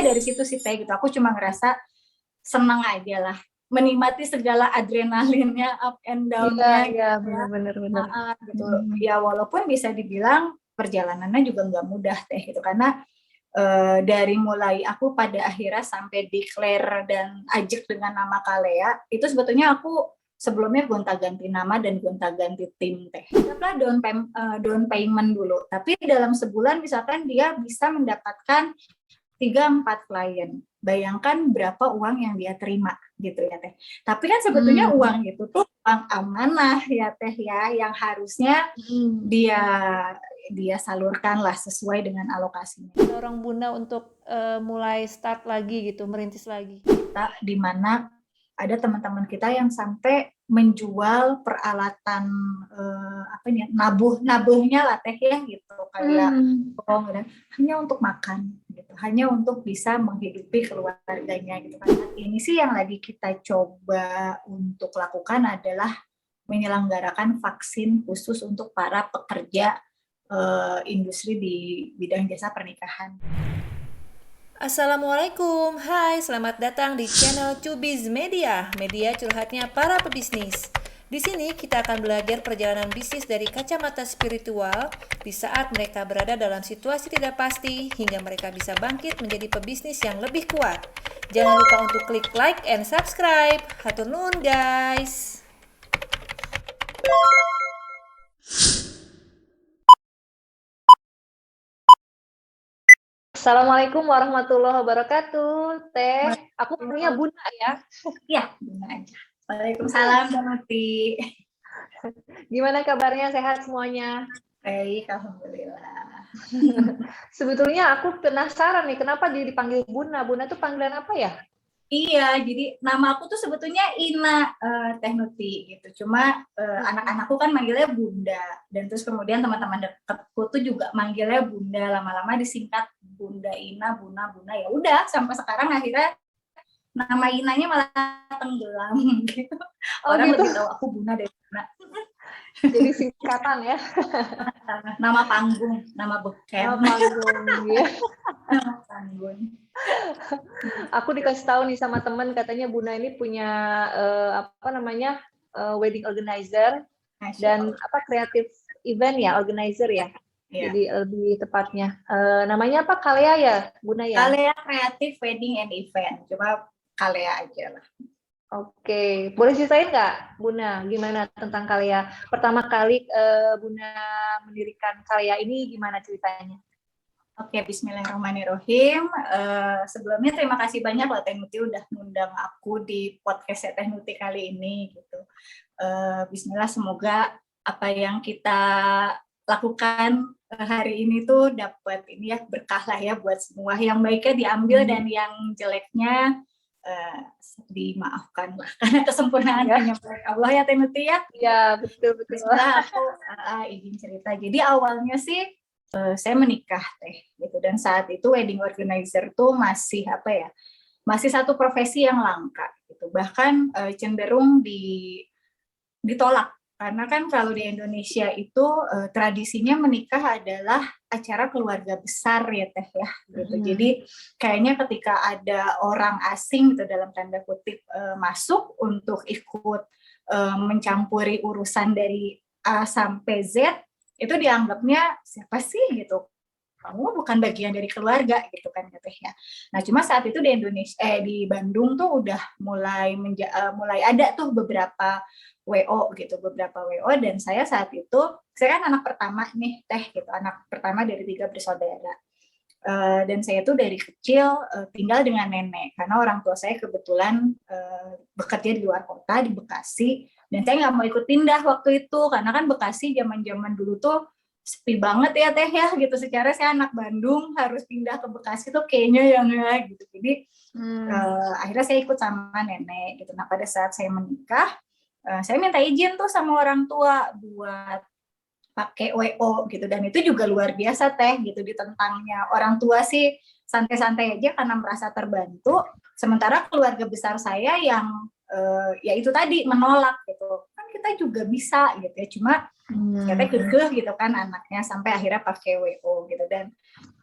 dari situ sih teh gitu. Aku cuma ngerasa senang aja lah, menikmati segala adrenalinnya, up and Iya, down-nya iya, gitu ya. benar-benar benar. Gitu. Ya walaupun bisa dibilang perjalanannya juga nggak mudah teh gitu, karena dari mulai aku pada akhirnya sampai declare dan ajak dengan nama Kalea, itu sebetulnya aku sebelumnya gonta-ganti nama dan gonta-ganti tim teh. Anggaplah down payment dulu, tapi dalam sebulan misalkan dia bisa mendapatkan 3-4 klien. Bayangkan berapa uang yang dia terima gitu ya teh. Tapi kan sebetulnya uang itu tuh uang amanah ya teh ya, yang harusnya dia salurkan lah sesuai dengan alokasinya. Dorong Bunda untuk mulai start lagi gitu, merintis lagi. Kita di mana ada teman-teman kita yang sampai menjual peralatan nabuhnya lah teh ya gitu, kayak bohong dan hanya untuk makan gitu, hanya untuk bisa menghidupi keluarganya gitu kan. Ini sih yang lagi kita coba untuk lakukan adalah menyelenggarakan vaksin khusus untuk para pekerja industri di bidang jasa pernikahan. Assalamualaikum, hai selamat datang di channel Cubiz Media, media curhatnya para pebisnis. Di sini kita akan belajar perjalanan bisnis dari kacamata spiritual di saat mereka berada dalam situasi tidak pasti hingga mereka bisa bangkit menjadi pebisnis yang lebih kuat. Jangan lupa untuk klik like and subscribe. Hatur nuhun guys. Assalamualaikum warahmatullahi wabarakatuh. Teh, aku punya Bunda ya. Iya, Bunda aja. Waalaikumsalam, Mbak Mati. Gimana kabarnya? Sehat semuanya? Baik, alhamdulillah. Sebetulnya aku penasaran nih, kenapa dia dipanggil Bunda? Bunda tuh panggilan apa ya? Iya, jadi nama aku tuh sebetulnya Ina Teh Nuti gitu. Cuma anak-anakku kan manggilnya Bunda, dan terus kemudian teman-teman dekatku tuh juga manggilnya Bunda. Lama-lama disingkat Bunda Ina, Buna. Ya udah, sampai sekarang akhirnya nama Inanya malah tenggelam gitu. Orang gitu. lebih tahu aku Buna dari Buna. Jadi singkatan ya. Nama panggung, nama beken. Nama panggung ya. Nama panggung. Aku dikasih tahu nih sama teman, katanya Bunda ini punya wedding organizer dan kreatif event ya, organizer ya. Iya. Jadi lebih tepatnya. Namanya apa? Kalea ya, Bunda ya? Kalea Creative Wedding and Event. Coba Kalea aja lah. Oke, boleh ceritain nggak, Bunda, gimana tentang Kalea? Pertama kali Bunda mendirikan Kalea ini gimana ceritanya? Oke, bismillahirrahmanirrahim. Sebelumnya terima kasih banyak loh Teh Nuti udah ngundang aku di podcast Teh Nuti kali ini gitu. Bismillah, semoga apa yang kita lakukan hari ini tuh dapat ini ya, berkah lah ya buat semua. Yang baiknya diambil dan yang jeleknya dimaafkan lah, karena kesempurnaan hanya milik Allah ya Teh Nuti ya. Iya, betul. Bismillah, aku izin cerita. Jadi awalnya sih saya menikah teh gitu, dan saat itu wedding organizer tuh masih masih satu profesi yang langka gitu, bahkan cenderung ditolak, karena kan kalau di Indonesia itu tradisinya menikah adalah acara keluarga besar ya teh ya gitu. Jadi kayaknya ketika ada orang asing gitu dalam tanda kutip masuk untuk ikut mencampuri urusan dari A sampai Z, itu dianggapnya siapa sih gitu, kamu bukan bagian dari keluarga gitu kan katanya. Nah cuma saat itu di di Bandung tuh udah mulai ada tuh beberapa WO gitu, dan saya saat itu, saya kan anak pertama nih teh gitu, anak pertama dari 3 bersaudara. Dan saya tuh dari kecil tinggal dengan nenek, karena orang tua saya kebetulan bekerja di luar kota di Bekasi, dan saya nggak mau ikut pindah waktu itu, karena kan Bekasi zaman dulu tuh sepi banget ya teh ya gitu. Secara saya anak Bandung harus pindah ke Bekasi tuh kayaknya yang gitu. Jadi akhirnya saya ikut sama nenek gitu. Nah pada saat saya menikah, saya minta izin tuh sama orang tua buat pakai WO gitu, dan itu juga luar biasa teh gitu, ditentangnya orang tua sih santai-santai aja karena merasa terbantu, sementara keluarga besar saya yang ya itu tadi menolak gitu, kan kita juga bisa gitu ya, cuma katanya kekeh gitu kan anaknya, sampai akhirnya pakai WO gitu. Dan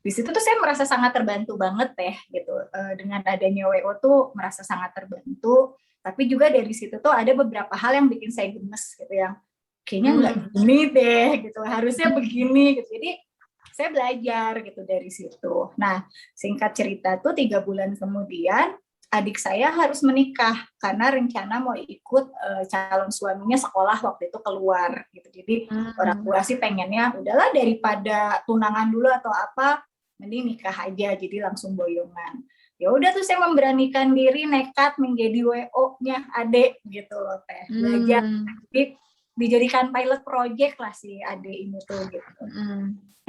di situ tuh saya merasa sangat terbantu banget teh gitu. Dengan adanya WO tuh merasa sangat terbantu. Tapi juga dari situ tuh ada beberapa hal yang bikin saya gemes gitu, yang kayaknya nggak gini deh gitu, harusnya begini gitu. Jadi saya belajar gitu dari situ. Nah, singkat cerita tuh 3 bulan kemudian adik saya harus menikah karena rencana mau ikut calon suaminya sekolah waktu itu keluar gitu. Jadi orang tua sih pengennya udahlah daripada tunangan dulu atau apa, mending nikah aja, jadi langsung boyongan. Ya udah tuh saya memberanikan diri nekat menjadi WO-nya adek gitu loh teh. Belajar jadi dijadikan pilot project lah si adek ini tuh gitu.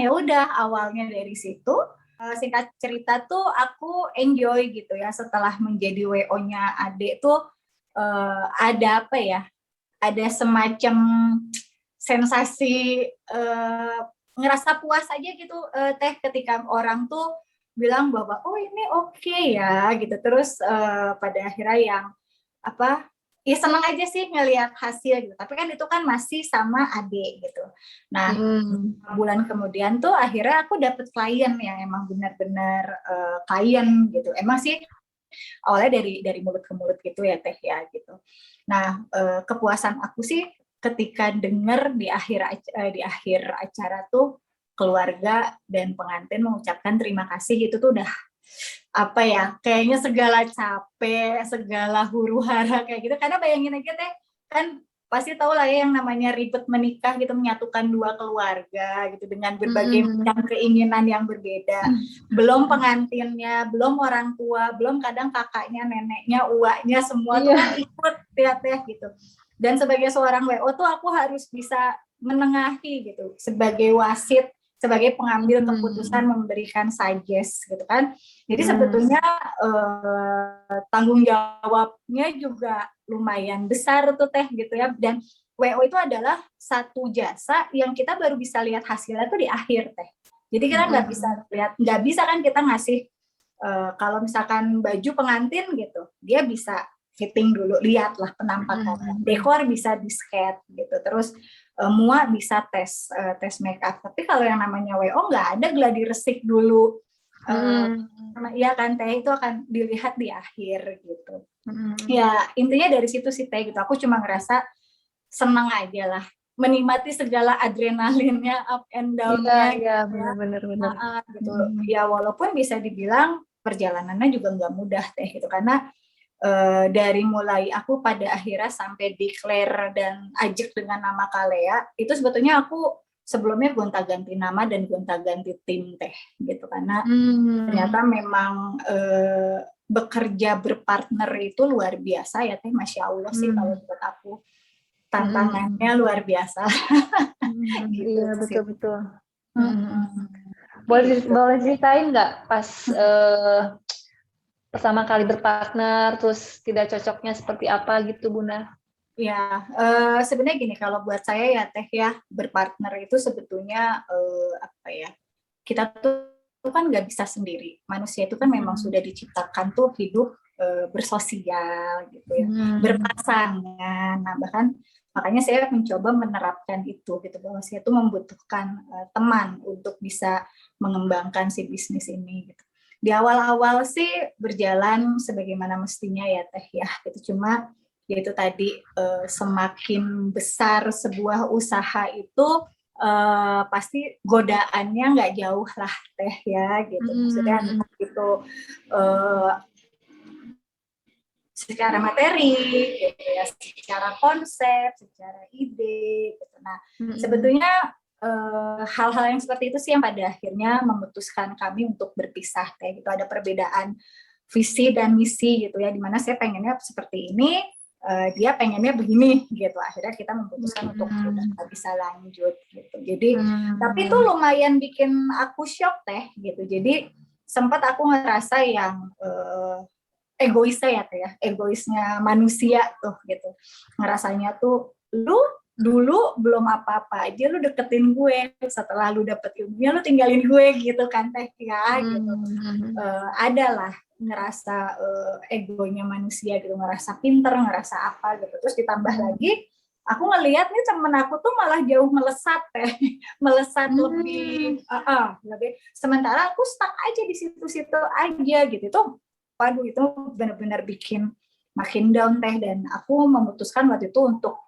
Ya udah awalnya dari situ. Singkat cerita tuh aku enjoy gitu ya setelah menjadi WO-nya adek tuh ada apa ya? Ada semacam sensasi ngerasa puas aja gitu teh ketika orang tuh bilang bahwa oh ini oke ya gitu. Terus pada akhirnya yang apa ya senang aja sih ngelihat hasil gitu, tapi kan itu kan masih sama adik gitu. Nah, bulan kemudian tuh akhirnya aku dapet klien yang emang benar-benar klien gitu. Emang sih awalnya dari mulut ke mulut gitu ya teh ya gitu. Nah, kepuasan aku sih ketika denger di akhir acara tuh keluarga dan pengantin mengucapkan terima kasih, itu tuh udah apa ya, kayaknya segala capek, segala huru-hara kayak gitu. Karena bayangin aja teh, kan pasti tahu lah ya yang namanya ribet menikah gitu, menyatukan 2 keluarga gitu dengan berbagai macam keinginan yang berbeda. Belum pengantinnya, belum orang tua, belum kadang kakaknya, neneknya, uaknya, semua tuh kan ikut ya teh gitu. Dan sebagai seorang WO tuh aku harus bisa menengahi gitu, sebagai wasit, sebagai pengambil keputusan, memberikan suggest gitu kan. Jadi sebetulnya tanggung jawabnya juga lumayan besar tuh teh gitu ya. Dan WO itu adalah satu jasa yang kita baru bisa lihat hasilnya tuh di akhir teh. Jadi kita nggak bisa kan kita ngasih kalau misalkan baju pengantin gitu, dia bisa fitting dulu, lihatlah penampakannya. Dekor bisa di-sketch gitu. Terus mua bisa tes make up. Tapi kalau yang namanya WO nggak ada gladi resik dulu. Iya kan teh, itu akan dilihat di akhir gitu. Ya intinya dari situ sih teh gitu. Aku cuma ngerasa senang aja lah, menikmati segala adrenalinnya, up and down-nya. Iya, benar. Gitu. Ya walaupun bisa dibilang perjalanannya juga nggak mudah teh gitu, karena dari mulai aku pada akhirnya sampai declare dan ajak dengan nama Kalea, itu sebetulnya aku sebelumnya gonta-ganti nama dan gonta-ganti tim teh gitu, karena ternyata memang bekerja berpartner itu luar biasa ya teh, Masya Allah sih kalau buat aku tantangannya luar biasa. Gitu, iya betul. Boleh ceritain nggak pas pertama kali berpartner, terus tidak cocoknya seperti apa gitu, Bunda? Ya, sebenarnya gini, kalau buat saya ya Teh ya, berpartner itu sebetulnya apa ya, kita tuh kan nggak bisa sendiri. Manusia itu kan memang sudah diciptakan tuh hidup bersosial gitu ya, berpasangan. Nah bahkan makanya saya mencoba menerapkan itu gitu, bahwa saya tuh membutuhkan teman untuk bisa mengembangkan si bisnis ini gitu. Di awal-awal sih berjalan sebagaimana mestinya ya Teh ya, itu cuma yaitu tadi semakin besar sebuah usaha itu pasti godaannya nggak jauh lah Teh ya gitu. Maksudnya gitu secara materi gitu ya, secara konsep, secara ide gitu. Nah sebetulnya hal-hal yang seperti itu sih yang pada akhirnya memutuskan kami untuk berpisah kayak gitu. Ada perbedaan visi dan misi gitu ya, dimana saya pengennya seperti ini, dia pengennya begini gitu. Akhirnya kita memutuskan untuk udah nggak bisa lanjut gitu. Jadi tapi itu lumayan bikin aku shock Teh gitu. Jadi sempat aku ngerasa yang egoisnya ya Teh ya, egoisnya manusia tuh gitu. Ngerasanya tuh lu dulu belum apa-apa aja lu deketin gue, setelah lu dapet ilmunya lu tinggalin gue gitu kan Teh ya gitu. Adalah ngerasa egonya manusia gitu, ngerasa pinter, ngerasa apa gitu. Terus ditambah lagi Aku ngelihat nih temen aku tuh malah jauh melesat teh, melesat lebih. Sementara aku stuck aja di situ-situ aja gitu. Itu, waduh itu benar-benar bikin makin down teh. Dan aku memutuskan waktu itu untuk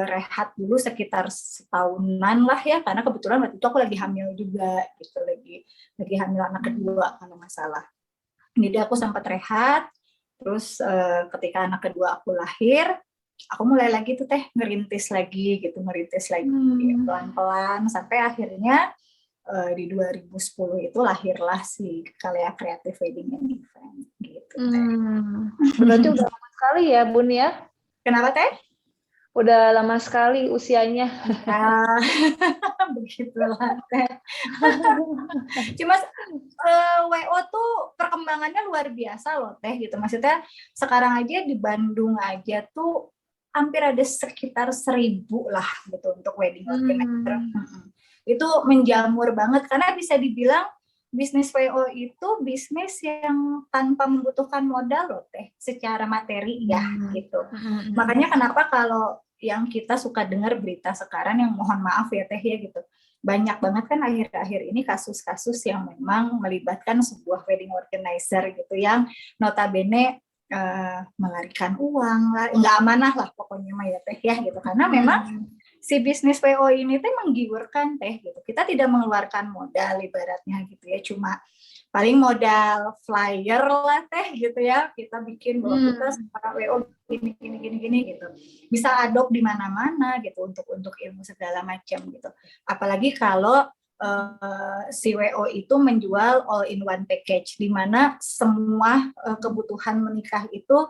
rehat dulu sekitar setahunan lah ya, karena kebetulan waktu itu aku lagi hamil juga gitu, lagi hamil anak kedua kalau nggak salah. Jadi aku sempat rehat. Terus ketika anak kedua aku lahir, aku mulai lagi tuh teh ngerintis lagi pelan-pelan sampai akhirnya di 2010 itu lahirlah si Kalea Creative Wedding and Event gitu teh. Berarti udah lama sekali ya Bun ya? Kenapa teh? Udah lama sekali usianya. Nah, begitulah teh. Cuma WO tuh perkembangannya luar biasa loh teh gitu. Maksudnya sekarang aja di Bandung aja tuh hampir ada sekitar 1.000 lah gitu untuk wedding organizer. Itu menjamur banget karena bisa dibilang bisnis WO itu bisnis yang tanpa membutuhkan modal loh teh, secara materi ya gitu. Makanya kenapa kalau yang kita suka dengar berita sekarang yang mohon maaf ya teh ya gitu, banyak banget kan akhir-akhir ini kasus-kasus yang memang melibatkan sebuah wedding organizer gitu yang notabene melarikan uang lah, nggak amanah lah pokoknya mah ya teh ya gitu. Karena memang si bisnis WO ini teh menggiurkan teh gitu. Kita tidak mengeluarkan modal ibaratnya gitu ya, cuma paling modal flyer lah teh gitu ya. Kita bikin bahwa kita para WO gini gitu. Bisa adopt di mana-mana gitu untuk ilmu segala macam gitu. Apalagi kalau si WO itu menjual all in one package di mana semua kebutuhan menikah itu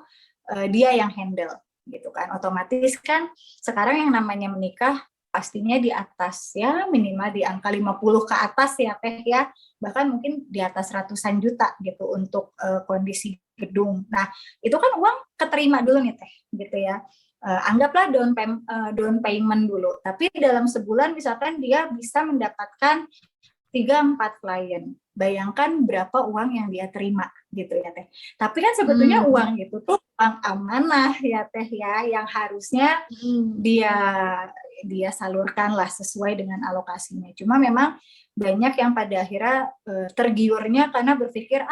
dia yang handle gitu kan. Otomatis kan sekarang yang namanya menikah pastinya di atas ya, minimal di angka 50 ke atas ya teh ya, bahkan mungkin di atas ratusan juta gitu untuk kondisi gedung. Nah itu kan uang keterima dulu nih teh gitu ya. Anggaplah down payment dulu, tapi dalam sebulan misalkan dia bisa mendapatkan 3-4 klien. Bayangkan berapa uang yang dia terima gitu ya teh. Tapi kan sebetulnya uang itu tuh uang amanah ya teh ya, yang harusnya dia salurkan lah sesuai dengan alokasinya. Cuma memang banyak yang pada akhirnya tergiurnya karena berpikir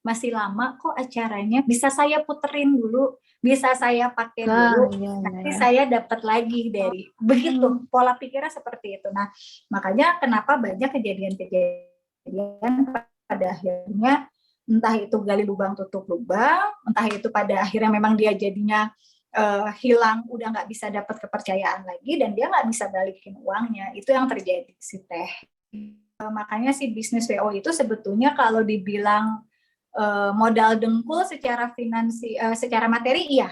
masih lama kok acaranya, bisa saya puterin dulu, bisa saya pakai dulu, nanti saya dapat lagi dari begitu, pola pikirnya seperti itu. Nah makanya kenapa banyak kejadian pada akhirnya entah itu gali lubang tutup lubang, entah itu pada akhirnya memang dia jadinya hilang, udah nggak bisa dapat kepercayaan lagi dan dia nggak bisa balikin uangnya. Itu yang terjadi sih teh. Makanya si bisnis WO itu sebetulnya kalau dibilang modal dengkul secara secara materi iya,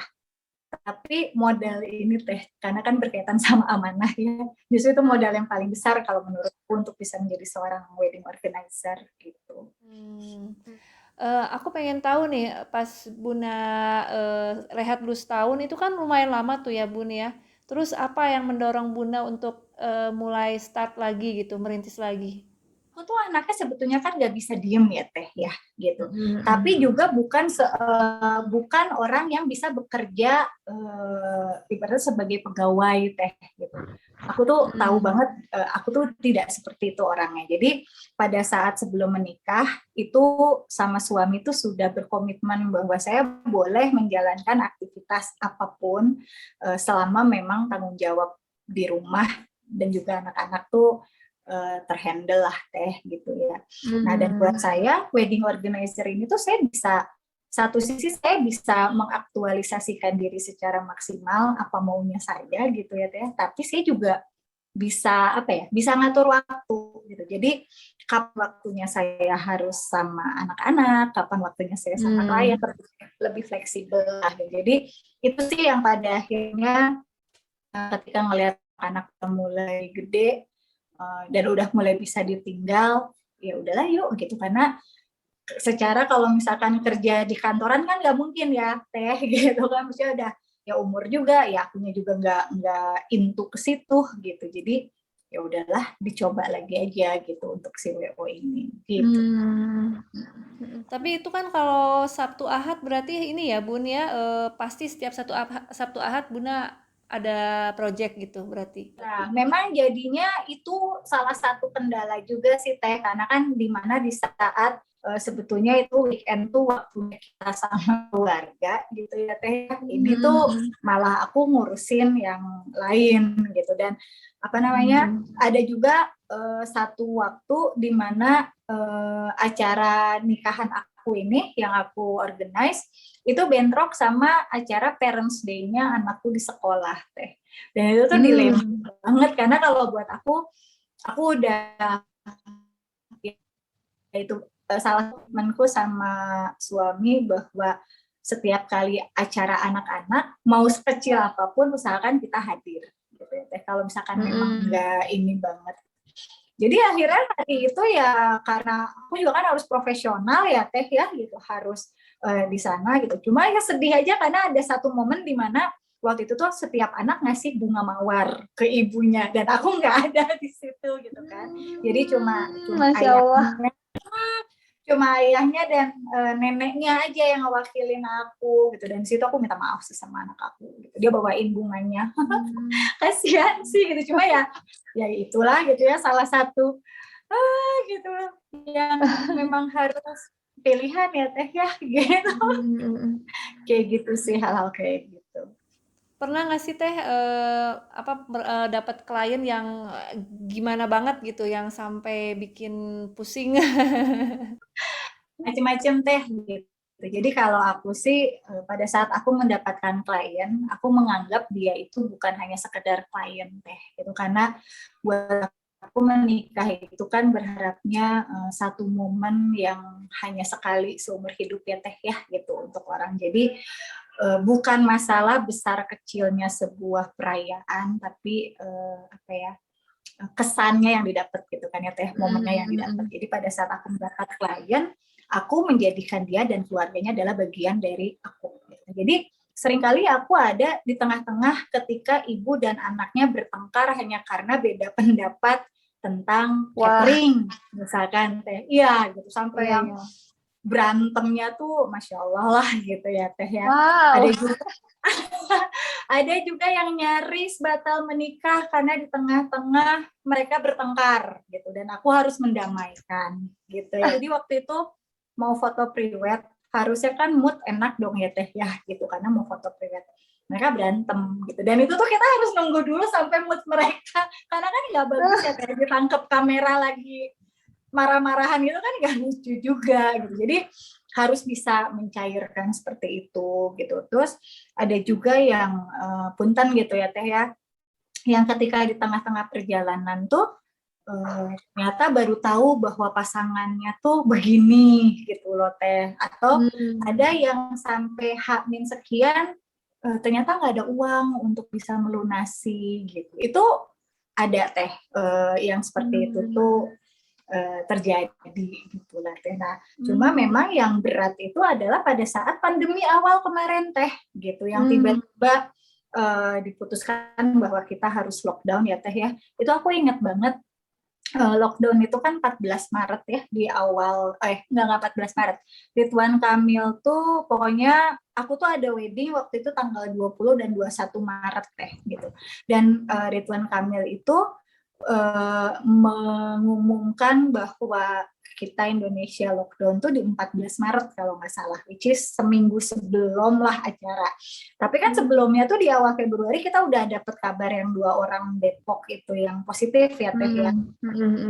tapi modal ini teh karena kan berkaitan sama amanah ya, justru itu modal yang paling besar kalau menurutku untuk bisa menjadi seorang wedding organizer gitu. Aku pengen tahu nih, pas Buna rehat dulu setahun itu kan lumayan lama tuh ya Bun ya. Terus apa yang mendorong Buna untuk mulai start lagi gitu, merintis lagi? Aku tuh anaknya sebetulnya kan nggak bisa diem ya teh ya gitu. Tapi juga bukan orang yang bisa bekerja ibaratnya sebagai pegawai teh gitu. Aku tuh tahu banget, aku tuh tidak seperti itu orangnya. Jadi pada saat sebelum menikah itu sama suami tuh sudah berkomitmen bahwa saya boleh menjalankan aktivitas apapun selama memang tanggung jawab di rumah dan juga anak-anak tuh terhandle lah teh gitu ya. Nah dan buat saya wedding organizer ini tuh saya bisa, satu sisi saya bisa mengaktualisasikan diri secara maksimal apa maunya saya gitu ya teh, tapi saya juga bisa bisa ngatur waktu gitu. Jadi kapan waktunya saya harus sama anak-anak, kapan waktunya saya sama klien, lebih fleksibel lah. Jadi itu sih yang pada akhirnya ketika ngelihat anak mulai gede dan udah mulai bisa ditinggal, ya udahlah yuk gitu. Karena secara kalau misalkan kerja di kantoran kan nggak mungkin ya teh gitu kan, maksudnya udah ya umur juga ya, akunya juga nggak into ke situ gitu. Jadi ya udahlah dicoba lagi aja gitu untuk si WO ini gitu. Tapi itu kan kalau Sabtu Ahad berarti ini ya Bun ya, pasti setiap Sabtu Ahad Buna ada project gitu berarti. Nah, memang jadinya itu salah satu kendala juga sih Teh, karena kan di mana di saat sebetulnya itu weekend tuh waktunya kita sama keluarga gitu ya Teh. Ini tuh malah aku ngurusin yang lain gitu, dan apa namanya, ada juga satu waktu di mana acara nikahan aku ini yang aku organize itu bentrok sama acara Parents Day-nya anakku di sekolah Teh. Dan itu tuh dilema banget, karena kalau buat aku udah, itu salah temanku sama suami bahwa setiap kali acara anak-anak mau sekecil apapun usahakan kita hadir gitu ya Teh. Kalau misalkan memang nggak ini banget, jadi akhirnya hari itu ya, karena aku juga kan harus profesional ya Teh ya gitu, harus di sana gitu. Cuma ya sedih aja karena ada satu momen di mana waktu itu tuh setiap anak ngasih bunga mawar ke ibunya dan aku nggak ada di situ gitu kan. Jadi cuma Masya Allah. ayahnya dan neneknya aja yang ngewakilin aku gitu, dan di situ aku minta maaf sih sama anak aku gitu. Dia bawain bunganya. Kasihan sih gitu, cuma ya itulah gitu ya, salah satu gitu yang memang harus pilihan ya Teh ya gitu. Kayak gitu sih, hal-hal kayak gitu. Pernah nggak sih Teh dapat klien yang gimana banget gitu, yang sampai bikin pusing? Macem-macem Teh gitu. Jadi kalau aku sih pada saat aku mendapatkan klien, aku menganggap dia itu bukan hanya sekedar klien Teh gitu, karena buat aku menikah itu kan berharapnya satu momen yang hanya sekali seumur hidup ya Teh ya gitu untuk orang. Jadi bukan masalah besar kecilnya sebuah perayaan, tapi apa ya, kesannya yang didapat gitu kan ya Teh, momennya yang didapat. Jadi pada saat aku mendapat klien, aku menjadikan dia dan keluarganya adalah bagian dari aku. Jadi seringkali aku ada di tengah-tengah ketika ibu dan anaknya bertengkar hanya karena beda pendapat tentang catering, misalkan Teh. Iya gitu, sampai yang berantemnya tuh Masya Allah lah gitu ya Teh ya. Wow. Ada juga yang nyaris batal menikah karena di tengah-tengah mereka bertengkar gitu, dan aku harus mendamaikan gitu ya. Jadi waktu itu mau foto priwet, harusnya kan mood enak dong ya Teh ya gitu, karena mau foto priwet. Mereka berantem gitu, dan itu tuh kita harus nunggu dulu sampai mood mereka, karena kan nggak bagus ya Teh ditangkap kamera lagi marah-marahan gitu kan nggak lucu juga gitu. Jadi harus bisa mencairkan seperti itu gitu. Terus ada juga yang punten gitu ya Teh ya, yang ketika di tengah-tengah perjalanan tuh ternyata baru tahu bahwa pasangannya tuh begini gitu loh Teh, atau ada yang sampai H- sekian ternyata nggak ada uang untuk bisa melunasi gitu. Itu ada Teh yang seperti itu tuh terjadi gitu lah Teh. Nah, cuma memang yang berat itu adalah pada saat pandemi awal kemarin Teh gitu, yang tiba-tiba diputuskan bahwa kita harus lockdown ya Teh ya. Itu aku ingat banget, lockdown itu kan 14 Maret ya, di awal enggak 14 Maret. Ridwan Kamil tuh pokoknya aku tuh ada wedding waktu itu tanggal 20 dan 21 Maret Teh gitu. Dan Ridwan Kamil itu mengumumkan bahwa kita Indonesia lockdown tuh di 14 Maret kalau nggak salah, which is seminggu sebelum lah acara. Tapi kan sebelumnya tuh di awal Februari kita udah dapet kabar yang 2 orang Depok itu yang positif ya Teh ya.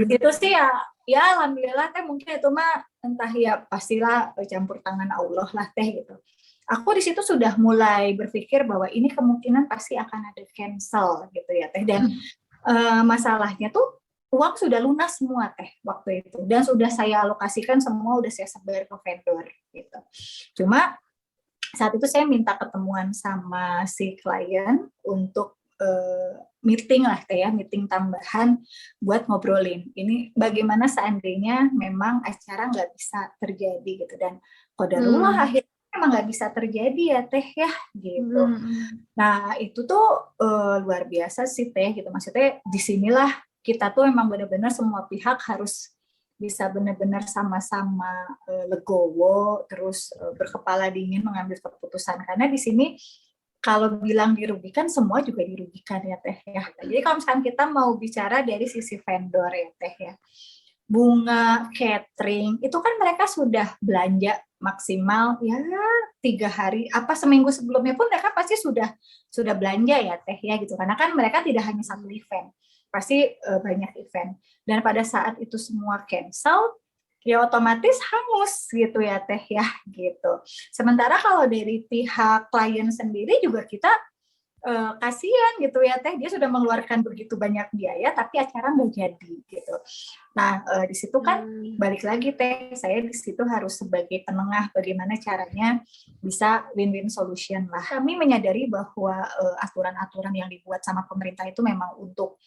Di situ sih ya alhamdulillah Teh, mungkin itu mah entah ya pastilah campur tangan Allah lah Teh gitu. Aku di situ sudah mulai berpikir bahwa ini kemungkinan pasti akan ada cancel gitu ya Teh, dan masalahnya tuh uang sudah lunas semua Teh waktu itu, dan sudah saya alokasikan semua, udah saya sebar ke vendor gitu. Cuma saat itu saya minta ketemuan sama si klien untuk meeting lah Teh ya, meeting tambahan buat ngobrolin ini bagaimana seandainya memang acara nggak bisa terjadi gitu, dan qadarullah akhirnya memang nggak bisa terjadi ya Teh ya gitu. Nah itu tuh luar biasa sih Teh gitu, maksudnya disinilah kita tuh memang benar-benar semua pihak harus bisa benar-benar sama-sama legowo, terus berkepala dingin mengambil keputusan, karena di sini kalau bilang dirugikan, semua juga dirugikan ya Teh ya. Jadi kalau misalkan kita mau bicara dari sisi vendor ya Teh ya, bunga, catering, itu kan mereka sudah belanja maksimal ya 3 hari, apa seminggu sebelumnya pun mereka pasti sudah belanja ya Teh ya gitu. Karena kan mereka tidak hanya satu event, pasti banyak event. Dan pada saat itu semua cancel, ya otomatis hangus gitu ya Teh ya gitu. Sementara kalau dari pihak klien sendiri juga kita kasihan gitu ya Teh, dia sudah mengeluarkan begitu banyak biaya tapi acara nggak jadi gitu. Nah di situ kan balik lagi Teh, saya di situ harus sebagai penengah bagaimana caranya bisa win-win solution lah. Kami menyadari bahwa aturan-aturan yang dibuat sama pemerintah itu memang untuk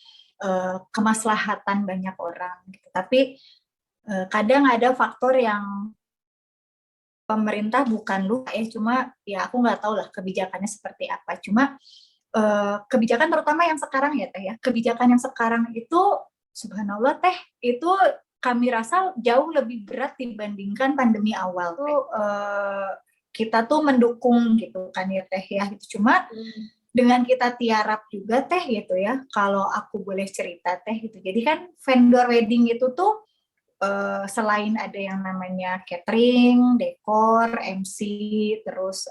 kemaslahatan banyak orang gitu. Tapi kadang ada faktor yang pemerintah bukan lupa cuma ya aku nggak tahu lah kebijakannya seperti apa. Cuma kebijakan terutama yang sekarang ya Teh ya, kebijakan yang sekarang itu subhanallah Teh, itu kami rasa jauh lebih berat dibandingkan pandemi awal. Tuh kita tuh mendukung gitu kan ya Teh ya, gitu. Cuma dengan kita tiarap juga Teh gitu ya, kalau aku boleh cerita Teh gitu. Jadi kan vendor wedding itu tuh selain ada yang namanya catering, dekor, MC, terus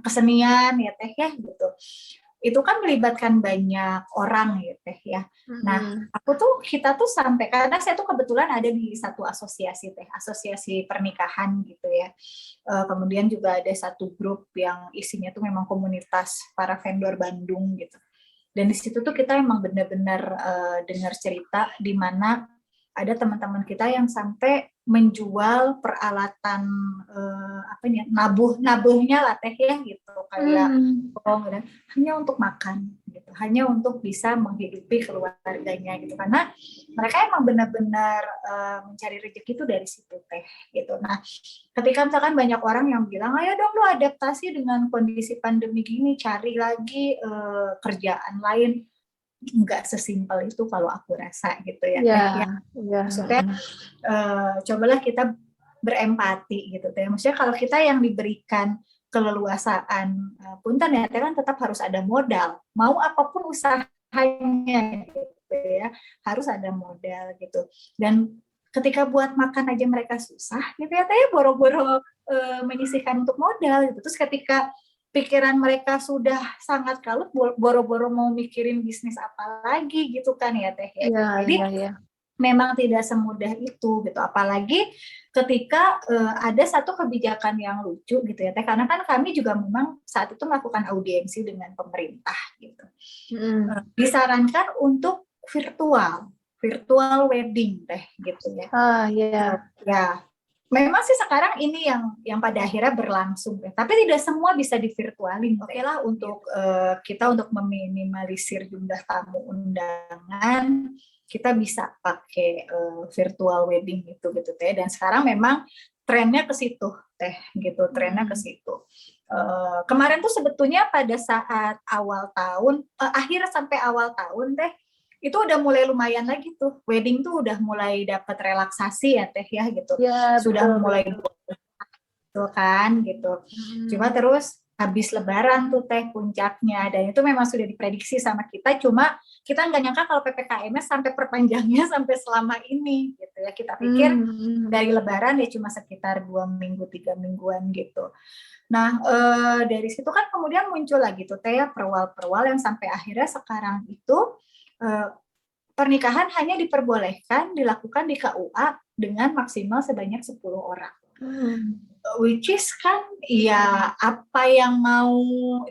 kesenian ya Teh ya gitu. Itu kan melibatkan banyak orang ya Teh ya. Nah, kita tuh sampai karena saya tuh kebetulan ada di satu asosiasi Teh, asosiasi pernikahan gitu ya. Kemudian juga ada satu grup yang isinya tuh memang komunitas para vendor Bandung gitu. Dan di situ tuh kita emang benar-benar dengar cerita di mana ada teman-teman kita yang sampai menjual peralatan nabuhnya lah Teh ya gitu, kayak dan hanya untuk makan gitu, hanya untuk bisa menghidupi keluarganya gitu, karena mereka emang benar-benar mencari rezeki itu dari situ Teh gitu. Nah ketika misalkan banyak orang yang bilang ayo dong lu adaptasi dengan kondisi pandemi gini, cari lagi kerjaan lain, nggak sesimpel itu kalau aku rasa gitu ya Teh ya. Maksudnya cobalah kita berempati gitu Teh. Maksudnya kalau kita yang diberikan keleluasaan punten ya Teh kan tetap harus ada modal. Mau apapun usahanya gitu ya, harus ada modal gitu. Dan ketika buat makan aja mereka susah gitu ya Teh, boro-boro menyisihkan untuk modal gitu. Terus ketika pikiran mereka sudah sangat kalut, boro-boro mau mikirin bisnis apa lagi gitu kan ya Teh ya. Jadi memang tidak semudah itu gitu, apalagi ketika ada satu kebijakan yang lucu gitu ya Teh, karena kan kami juga memang saat itu melakukan audiensi dengan pemerintah gitu. Disarankan untuk virtual wedding Teh gitu ya. Ya memang sih sekarang ini yang pada akhirnya berlangsung, tapi tidak semua bisa divirtualin. Oke lah untuk kita untuk meminimalisir jumlah tamu undangan, kita bisa pakai virtual wedding gitu Teh. Dan sekarang memang trennya ke situ Teh gitu, trennya ke situ. Kemarin tuh sebetulnya pada saat awal tahun, akhir sampai awal tahun Teh, itu udah mulai lumayan lagi tuh, wedding tuh udah mulai dapat relaksasi ya Teh ya gitu, sudah mulai tuh kan gitu. Cuma terus habis Lebaran tuh Teh puncaknya, dan itu memang sudah diprediksi sama kita, cuma kita nggak nyangka kalau PPKM-nya sampai perpanjangnya sampai selama ini gitu ya. Kita pikir dari Lebaran ya cuma sekitar 2 minggu 3 mingguan gitu. Nah dari situ kan kemudian muncul lagi tuh Teh ya perwal-perwal yang sampai akhirnya sekarang itu pernikahan hanya diperbolehkan dilakukan di KUA dengan maksimal sebanyak 10 orang. Which is kan ya apa yang mau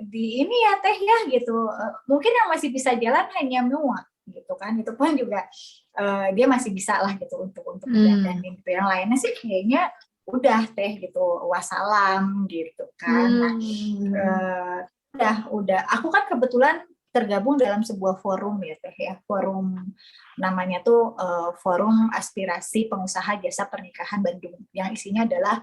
di ini ya Teh ya gitu. Mungkin yang masih bisa jalan hanya mua gitu kan. Itu pun juga dia masih bisa lah gitu untuk mendandanin gitu. Yang lainnya sih kayaknya udah Teh gitu, wassalam gitu kan. Nah, udah. Aku kan kebetulan tergabung dalam sebuah forum ya Teh ya, forum namanya tuh Forum Aspirasi Pengusaha Jasa Pernikahan Bandung, yang isinya adalah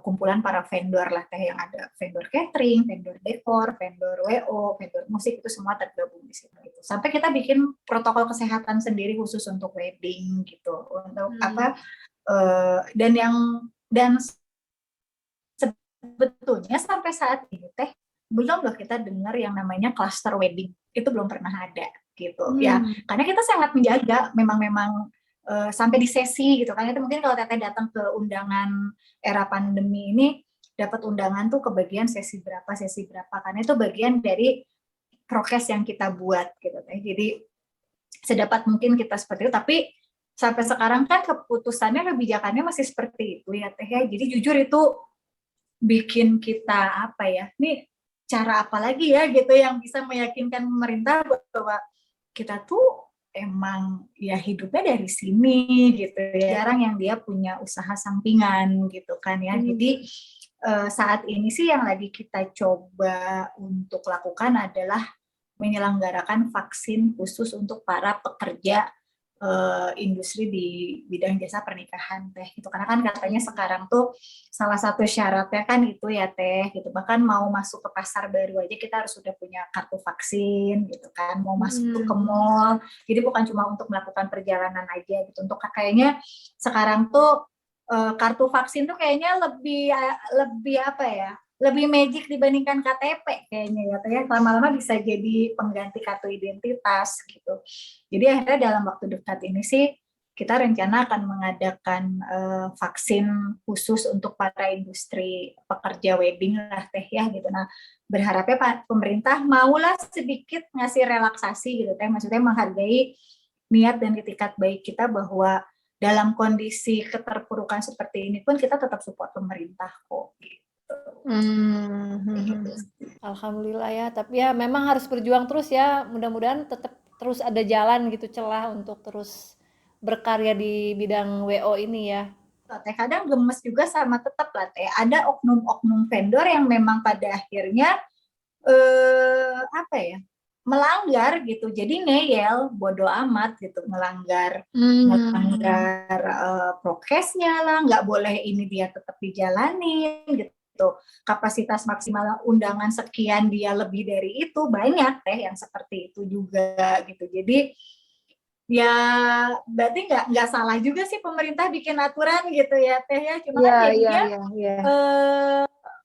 kumpulan para vendor lah Teh, yang ada vendor catering, vendor dekor, vendor WO, vendor musik, itu semua tergabung di situ gitu. Sampai kita bikin protokol kesehatan sendiri khusus untuk wedding gitu, untuk dan sebetulnya sampai saat ini Teh belum loh kita dengar yang namanya cluster wedding, itu belum pernah ada gitu ya, karena kita sangat menjaga memang sampai di sesi gitu kan, itu mungkin kalau Teteh datang ke undangan era pandemi ini dapat undangan tuh kebagian sesi berapa, karena itu bagian dari prokes yang kita buat gitu Teh. Jadi sedapat mungkin kita seperti itu, tapi sampai sekarang kan keputusannya, kebijakannya masih seperti itu ya Teh ya. Jadi jujur itu bikin kita apa ya, nih cara apa lagi ya gitu yang bisa meyakinkan pemerintah bahwa kita tuh emang ya hidupnya dari sini gitu ya. Jarang yang dia punya usaha sampingan gitu kan ya. Jadi saat ini sih yang lagi kita coba untuk lakukan adalah menyelenggarakan vaksin khusus untuk para pekerja industri di bidang jasa pernikahan Teh gitu, karena kan katanya sekarang tuh salah satu syaratnya kan itu ya Teh gitu, bahkan mau masuk ke pasar baru aja kita harus sudah punya kartu vaksin gitu kan, mau masuk ke mall, jadi bukan cuma untuk melakukan perjalanan aja gitu. Untuk kayaknya sekarang tuh kartu vaksin tuh kayaknya lebih apa ya, lebih magic dibandingkan KTP kayaknya ya Teh ya, lama-lama bisa jadi pengganti kartu identitas gitu. Jadi akhirnya dalam waktu dekat ini sih kita rencana akan mengadakan vaksin khusus untuk para industri pekerja wedding lah Teh ya gitu. Nah berharapnya Pak pemerintah maulah sedikit ngasih relaksasi gitu Teh, maksudnya menghargai niat dan itikat baik kita bahwa dalam kondisi keterpurukan seperti ini pun kita tetap support pemerintah kok gitu. Alhamdulillah ya, tapi ya memang harus berjuang terus ya, mudah-mudahan tetap terus ada jalan gitu, celah untuk terus berkarya di bidang WO ini ya. Teh kadang gemes juga sama tetap lah Teh, ada oknum-oknum vendor yang memang pada akhirnya apa ya, melanggar gitu, jadi ngeyel, bodo amat gitu, melanggar prokesnya lah, nggak boleh ini dia tetap dijalanin gitu. Kapasitas maksimal undangan sekian dia lebih dari itu, banyak Teh yang seperti itu juga gitu. Jadi ya berarti nggak salah juga sih pemerintah bikin aturan gitu ya Teh ya, cuma kan jadinya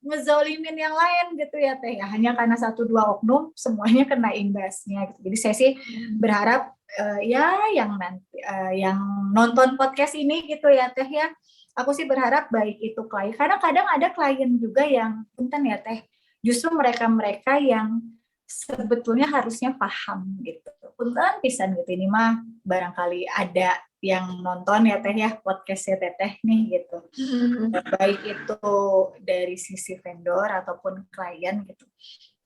ngezolimin yang lain gitu ya Teh ya, hanya karena 1-2 oknum semuanya kena imbasnya gitu. Jadi saya sih berharap ya yang nanti yang nonton podcast ini gitu ya Teh ya, aku sih berharap baik itu klien, karena kadang ada klien juga yang punten ya Teh, justru mereka yang sebetulnya harusnya paham gitu, punten pisan gitu, ini mah barangkali ada yang nonton ya Teh ya podcastnya Teteh nih gitu, baik itu dari sisi vendor ataupun klien gitu,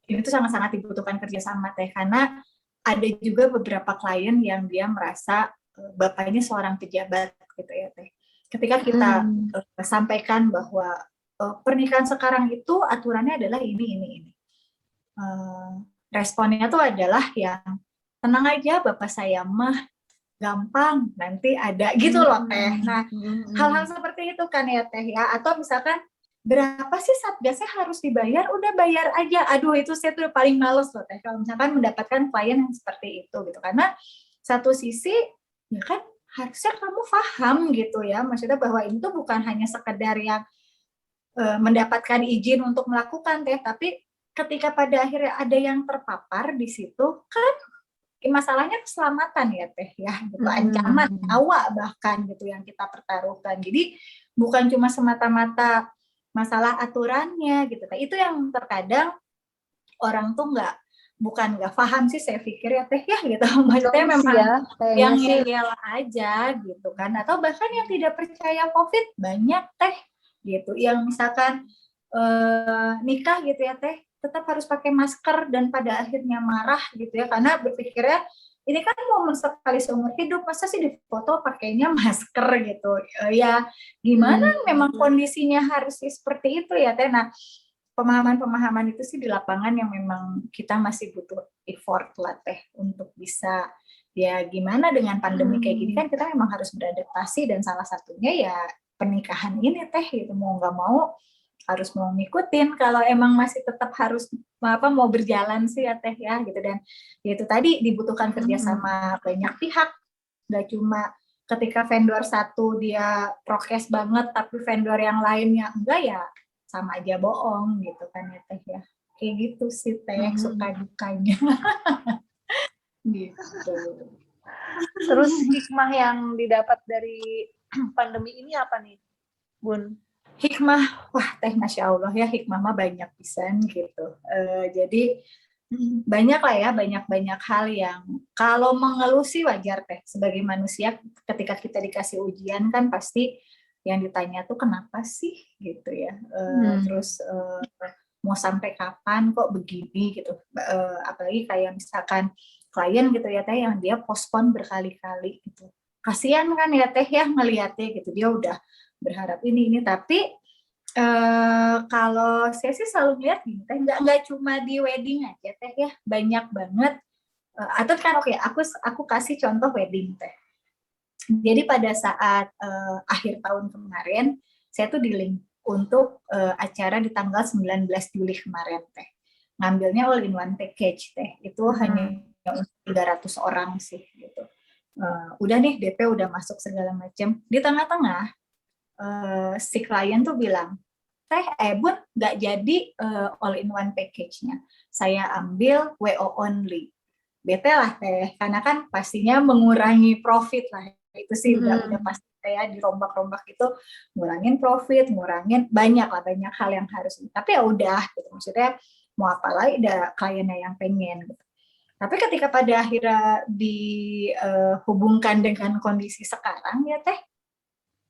ini tuh sangat-sangat dibutuhkan kerjasama Teh, karena ada juga beberapa klien yang dia merasa bapaknya seorang pejabat gitu ya Teh. Ketika kita sampaikan bahwa pernikahan sekarang itu aturannya adalah ini. Responnya tuh adalah yang tenang aja bapak saya mah gampang nanti ada gitu loh Teh. Nah hal-hal seperti itu kan ya Teh ya, atau misalkan berapa sih satgasnya harus dibayar, udah bayar aja. Aduh itu saya tuh paling males loh Teh kalau misalkan mendapatkan klien yang seperti itu gitu, karena satu sisi ya kan harusnya kamu paham gitu ya, maksudnya bahwa itu bukan hanya sekedar yang mendapatkan izin untuk melakukan Teh, tapi ketika pada akhirnya ada yang terpapar di situ kan masalahnya keselamatan ya Teh ya, gitu, ancaman nyawa bahkan gitu yang kita pertaruhkan. Jadi bukan cuma semata-mata masalah aturannya gitu Teh, itu yang terkadang orang tuh bukan nggak paham sih saya pikir ya Teh ya gitu, maksudnya memang yang ngeyel aja gitu kan, atau bahkan yang tidak percaya COVID banyak Teh gitu, yang misalkan nikah gitu ya Teh tetap harus pakai masker dan pada akhirnya marah gitu ya, karena berpikirnya ini kan momen sekali seumur hidup, masa sih di foto pakainya masker gitu ya, gimana memang kondisinya harus seperti itu ya Teh. Nah pemahaman itu sih di lapangan yang memang kita masih butuh effort lah Teh untuk bisa ya gimana dengan pandemi kayak gini kan kita memang harus beradaptasi, dan salah satunya ya pernikahan ini Teh gitu, mau nggak mau harus mau ngikutin kalau emang masih tetap harus mau berjalan sih ya Teh ya gitu. Dan ya itu tadi dibutuhkan kerjasama banyak pihak, nggak cuma ketika vendor satu dia prokes banget tapi vendor yang lainnya enggak, ya sama aja bohong gitu kan ya Teh ya. Kayak gitu sih Teh, suka dukanya. Gitu. Terus hikmah yang didapat dari pandemi ini apa nih, Bun? Hikmah, wah Teh, Masya Allah ya, hikmah mah banyak pisan gitu. Jadi banyak lah ya, banyak hal yang kalau mengeluh sih wajar Teh. Sebagai manusia ketika kita dikasih ujian kan pasti yang ditanya tuh kenapa sih gitu ya. Terus mau sampai kapan kok begini gitu. Apalagi kayak misalkan klien gitu ya Teh, yang dia postpone berkali-kali gitu. Kasihan kan ya Teh ya ngelihatnya gitu, dia udah berharap ini tapi kalau saya sih selalu lihat gini Teh, nggak cuma di wedding aja Teh ya, banyak banget. Atau kan oke, aku kasih contoh wedding Teh. Jadi pada saat akhir tahun kemarin, saya tuh di-link untuk acara di tanggal 19 Juli kemarin Teh. Ngambilnya all in one package Teh. Itu hanya untuk 300 orang sih gitu. Udah nih DP udah masuk segala macam. Di tengah-tengah si klien tuh bilang, Teh, Bun, nggak jadi all in one package-nya. Saya ambil WO only. Bete lah Teh, karena kan pastinya mengurangi profit lah. Itu sih udah pasti kayak dirombak-rombak itu ngurangin profit, banyak hal yang harus. Tapi ya udah gitu, maksudnya mau apa lagi, ada kliennya yang pengen gitu. Tapi ketika pada akhirnya dihubungkan dengan kondisi sekarang ya Teh,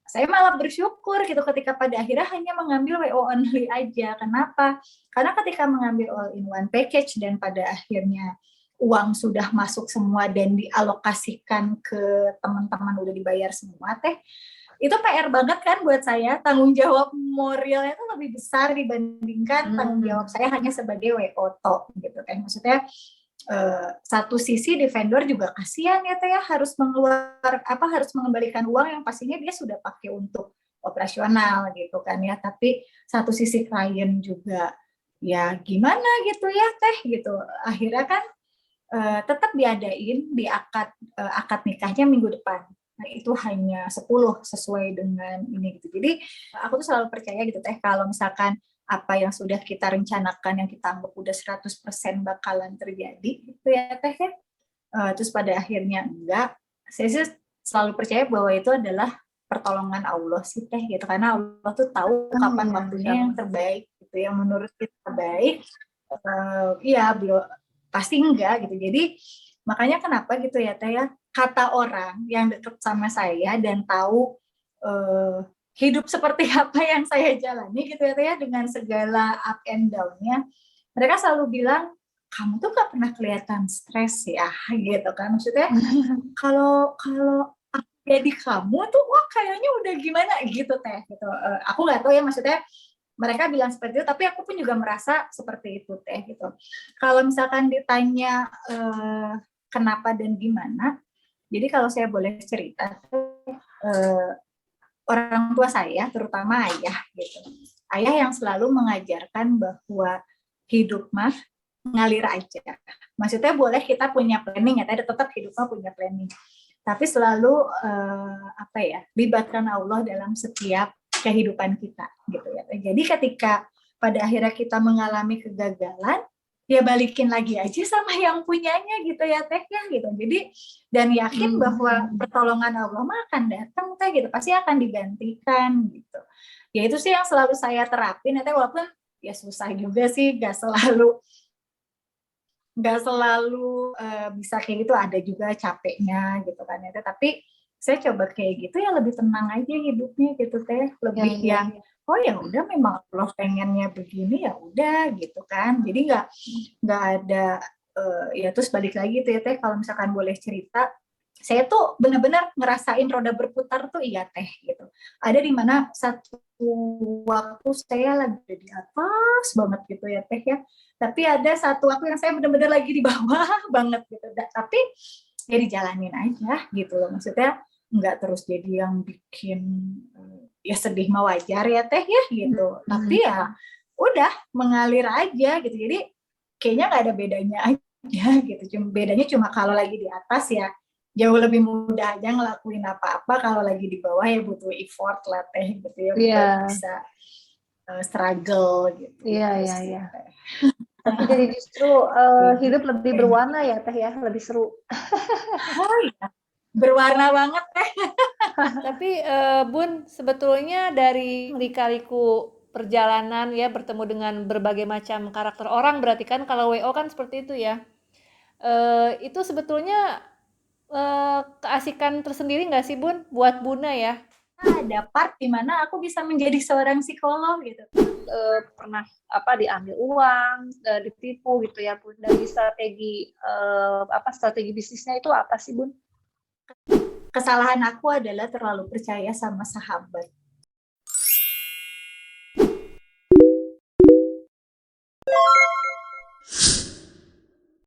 saya malah bersyukur gitu ketika pada akhirnya hanya mengambil WO only aja. Kenapa? Karena ketika mengambil all in one package dan pada akhirnya uang sudah masuk semua dan dialokasikan ke teman-teman, udah dibayar semua Teh, itu PR banget kan buat saya. Tanggung jawab moralnya itu lebih besar dibandingkan tanggung jawab saya hanya sebagai WO to gitu kan. Maksudnya satu sisi di vendor juga kasihan ya Teh ya, harus mengembalikan uang yang pastinya dia sudah pakai untuk operasional gitu kan ya. Tapi satu sisi klien juga ya gimana gitu ya Teh gitu. Akhirnya kan tetap diadain di akad nikahnya minggu depan. Nah, itu hanya 10 sesuai dengan ini gitu. Jadi aku tuh selalu percaya gitu Teh, kalau misalkan apa yang sudah kita rencanakan, yang kita anggap udah 100% bakalan terjadi gitu ya Teh ya. Terus pada akhirnya enggak, saya sih selalu percaya bahwa itu adalah pertolongan Allah sih Teh gitu. Karena Allah tuh tahu kapan waktunya yang terbaik gitu, yang menurut kita baik. Iya, belum pasti enggak gitu. Jadi makanya kenapa gitu ya Teh ya, kata orang yang deket sama saya dan tahu hidup seperti apa yang saya jalani gitu ya Teh ya, dengan segala up and down-nya, mereka selalu bilang, kamu tuh gak pernah kelihatan stres ya gitu kan. Maksudnya kalau aku jadi kamu tuh wah kayaknya udah gimana gitu Teh gitu. Aku nggak tahu ya, maksudnya mereka bilang seperti itu, tapi aku pun juga merasa seperti itu Teh gitu. Kalau misalkan ditanya kenapa dan gimana, jadi kalau saya boleh cerita, orang tua saya, terutama ayah gitu. Ayah yang selalu mengajarkan bahwa hidup mah ngalir aja. Maksudnya boleh kita punya planning ya, tetap hidup mah punya planning. Tapi selalu libatkan Allah dalam setiap kehidupan kita gitu ya. Jadi ketika pada akhirnya kita mengalami kegagalan, ya balikin lagi aja sama yang punyanya gitu ya Teh ya gitu. Jadi dan yakin bahwa pertolongan Allah mah akan datang Teh gitu, pasti akan digantikan gitu. Ya itu sih yang selalu saya terapin ya Teh, walaupun ya susah juga sih, gak selalu bisa kayak gitu, ada juga capeknya gitu kan ya Teh. Tapi saya coba kayak gitu ya, lebih tenang aja hidupnya gitu Teh, lebih yang oh ya udah memang Allah pengennya begini ya udah gitu kan. Jadi nggak ada ya. Terus balik lagi tuh ya Teh, kalau misalkan boleh cerita, saya tuh benar-benar ngerasain roda berputar tuh iya Teh gitu. Ada di mana satu waktu saya lagi di atas banget gitu ya Teh ya, tapi ada satu waktu yang saya benar-benar lagi di bawah banget gitu. Tapi ya dijalanin aja gitu loh, maksudnya nggak terus jadi yang bikin ya sedih mah wajar ya Teh ya gitu. Tapi ya udah mengalir aja gitu. Jadi kayaknya nggak ada bedanya aja gitu. Bedanya cuma kalau lagi di atas ya jauh lebih mudah aja ngelakuin apa-apa. Kalau lagi di bawah ya butuh effort lah Teh gitu ya, buat bisa struggle gitu. Iya. Tapi jadi justru hidup lebih berwarna ya Teh ya, lebih seru. Oh, iya. Berwarna banget teh. Tapi Bun, sebetulnya dari lika-liku perjalanan ya bertemu dengan berbagai macam karakter orang, berarti kan kalau WO kan seperti itu ya. Itu sebetulnya keasikan tersendiri nggak sih Bun buat Buna ya? Ada part di mana aku bisa menjadi seorang psikolog gitu. Pernah diambil uang, ditipu gitu ya Bun. Dari strategi bisnisnya itu apa sih Bun? Kesalahan aku adalah terlalu percaya sama sahabat.